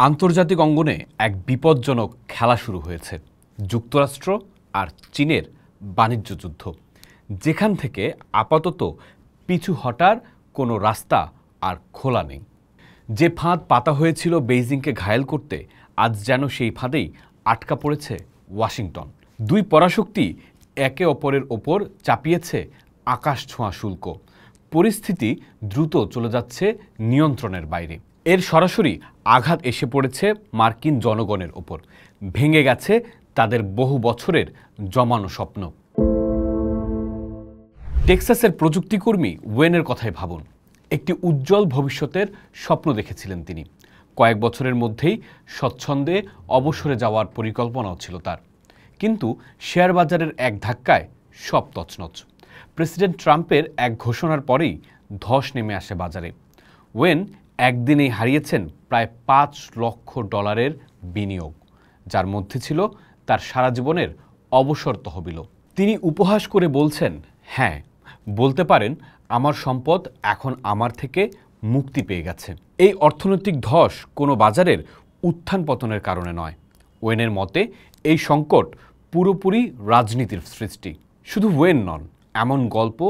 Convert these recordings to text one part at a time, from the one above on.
আন্তর্জাতিক অঙ্গনে এক বিপজ্জনক খেলা শুরু হয়েছে। যুক্তরাষ্ট্র আর চীনের বাণিজ্য যুদ্ধ, যেখান থেকে আপাতত পিছু হটার কোনো রাস্তা আর খোলা নেই। যে ফাঁদ পাতা হয়েছিল বেইজিংকে ঘায়েল করতে, আজ যেন সেই ফাঁদেই আটকা পড়েছে ওয়াশিংটন। দুই পরাশক্তি একে অপরের ওপর চাপিয়েছে আকাশ ছোঁয়া শুল্ক। পরিস্থিতি দ্রুত চলে যাচ্ছে নিয়ন্ত্রণের বাইরে। এর সরাসরি আঘাত এসে পড়েছে মার্কিন জনগণের ওপর। ভেঙে গেছে তাদের বহু বছরের জমানো স্বপ্ন। টেক্সাসের প্রযুক্তিকর্মী ওয়েনের কথাই ভাবুন। একটি উজ্জ্বল ভবিষ্যতের স্বপ্ন দেখেছিলেন তিনি। কয়েক বছরের মধ্যেই স্বচ্ছন্দে অবসরে যাওয়ার পরিকল্পনাও ছিল তার। কিন্তু শেয়ার বাজারের এক ধাক্কায় সব তছনছ। প্রেসিডেন্ট ট্রাম্পের এক ঘোষণার পরেই ধস নেমে আসে বাজারে। ওয়েন একদিনেই হারিয়েছেন প্রায় $5 লক্ষ বিনিয়োগ, যার মধ্যে ছিল তার সারা জীবনের অবসর তহবিলও। তিনি উপহাস করে বলছেন, হ্যাঁ, বলতে পারেন আমার সম্পদ এখন আমার থেকে মুক্তি পেয়ে গেছে। এই অর্থনৈতিক ধস কোনো বাজারের উত্থান পতনের কারণে নয়। ওয়েনের মতে এই সংকট পুরোপুরি রাজনীতির সৃষ্টি। শুধু ওয়েন নন, এমন গল্প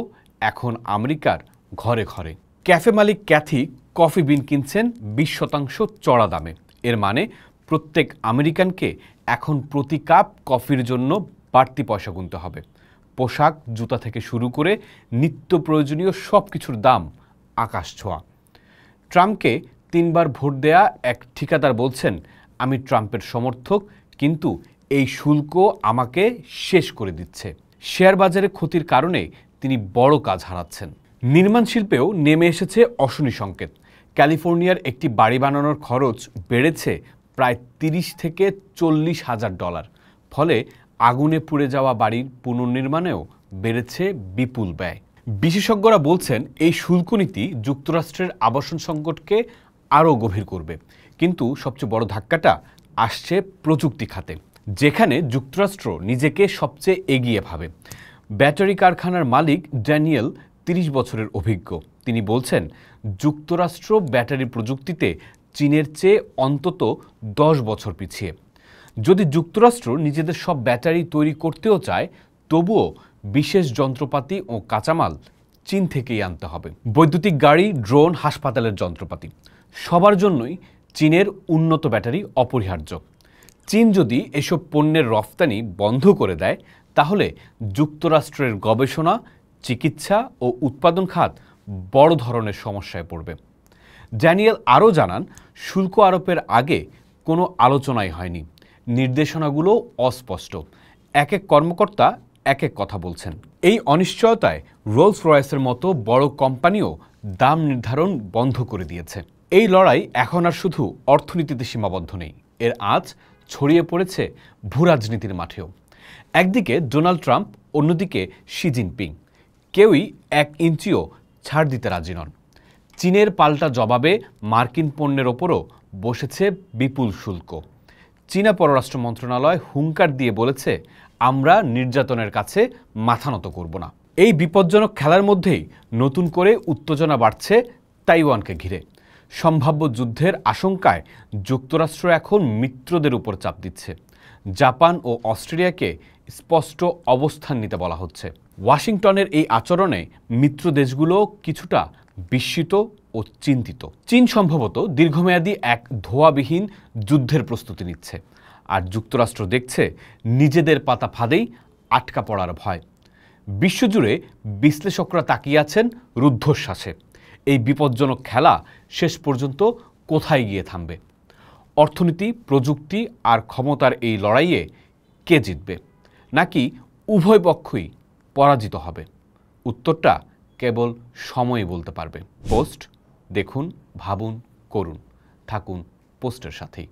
এখন আমেরিকার ঘরে ঘরে। ক্যাফে মালিক ক্যাথি কফি বিন কিনছেন 20% চড়া দামে। এর মানে প্রত্যেক আমেরিকানকে এখন প্রতি কাপ কফির জন্য বাড়তি পয়সা গুনতে হবে। পোশাক, জুতা থেকে শুরু করে নিত্য প্রয়োজনীয় সব কিছুর দাম আকাশ ছোঁয়া। ট্রাম্পকে 3 বার ভোট দেয়া এক ঠিকাদার বলছেন, আমি ট্রাম্পের সমর্থক, কিন্তু এই শুল্ক আমাকে শেষ করে দিচ্ছে। শেয়ার বাজারে ক্ষতির কারণে তিনি বড় কাজ হারাচ্ছেন। নির্মাণ শিল্পেও নেমে এসেছে অশনি সংকেত। ক্যালিফোর্নিয়ার একটি বাড়ি বানানোর খরচ বেড়েছে প্রায় $30,000 থেকে $40,000। ফলে আগুনে পুড়ে যাওয়া বাড়ির পুনর্নির্মাণেও বেড়েছে বিপুল ব্যয়। বিশেষজ্ঞরা বলছেন এই শুল্ক নীতি যুক্তরাষ্ট্রের আবাসন সংকটকে আরও গভীর করবে। কিন্তু সবচেয়ে বড় ধাক্কাটা আসছে প্রযুক্তি খাতে, যেখানে যুক্তরাষ্ট্র নিজেকে সবচেয়ে এগিয়ে ভাবে। ব্যাটারি কারখানার মালিক ড্যানিয়েল 30 বছরের অভিজ্ঞ। তিনি বলছেন, যুক্তরাষ্ট্র ব্যাটারি প্রযুক্তিতে চীনের চেয়ে অন্তত 10 বছর পিছিয়ে। যদি যুক্তরাষ্ট্র নিজেদের সব ব্যাটারি তৈরি করতেও চায়, তবুও বিশেষ যন্ত্রপাতি ও কাঁচামাল চীন থেকেই আনতে হবে। বৈদ্যুতিক গাড়ি, ড্রোন, হাসপাতালের যন্ত্রপাতি, সবার জন্যই চীনের উন্নত ব্যাটারি অপরিহার্য। চীন যদি এসব পণ্যের রফতানি বন্ধ করে দেয়, তাহলে যুক্তরাষ্ট্রের গবেষণা, চিকিৎসা ও উৎপাদন খাত বড় ধরনের সমস্যায় পড়বে। ড্যানিয়েল আরও জানান, শুল্ক আরোপের আগে কোনো আলোচনাই হয়নি। নির্দেশনাগুলো অস্পষ্ট। এক এক কর্মকর্তা এক এক কথা বলছেন। এই অনিশ্চয়তায় রোলস রয়েসের মতো বড় কোম্পানিও দাম নির্ধারণ বন্ধ করে দিয়েছে। এই লড়াই এখন আর শুধু অর্থনীতিতে সীমাবদ্ধ নেই, এর আঁচ ছড়িয়ে পড়েছে ভূরাজনীতির মাঠেও। একদিকে ডোনাল্ড ট্রাম্প, অন্যদিকে শি জিনপিং। কেউই 1 ইঞ্চিও ছাড় দিতে রাজি নন। চীনের পাল্টা জবাবে মার্কিন পণ্যের ওপরও বসেছে বিপুল শুল্ক। চীনা পররাষ্ট্র মন্ত্রণালয় হুঙ্কার দিয়ে বলেছে, আমরা নির্যাতনের কাছে মাথা নত করব না। এই বিপজ্জনক খেলার মধ্যেই নতুন করে উত্তেজনা বাড়ছে তাইওয়ানকে ঘিরে। সম্ভাব্য যুদ্ধের আশঙ্কায় যুক্তরাষ্ট্র এখন মিত্রদের উপর চাপ দিচ্ছে। জাপান ও অস্ট্রেলিয়াকে স্পষ্ট অবস্থান নিতে বলা হচ্ছে। ওয়াশিংটনের এই আচরণে মিত্র দেশগুলো কিছুটা বিস্মিত ও চিন্তিত। চীন সম্ভবত দীর্ঘমেয়াদী এক ধোঁয়াবিহীন যুদ্ধের প্রস্তুতি নিচ্ছে, আর যুক্তরাষ্ট্র দেখছে নিজেদের পাতা ফাঁদেই আটকা পড়ার ভয়। বিশ্বজুড়ে বিশ্লেষকরা তাকিয়ে আছেন রুদ্ধশ্বাসে। এই বিপজ্জনক খেলা শেষ পর্যন্ত কোথায় গিয়ে থামবে? অর্থনীতি, প্রযুক্তি আর ক্ষমতার এই লড়াইয়ে কে জিতবে? নাকি উভয় পক্ষই পরাজিত হবে? উত্তরটা কেবল সময়ই বলতে পারবে। পোস্ট দেখুন, ভাবুন, করুন। থাকুন পোস্টের সাথেই।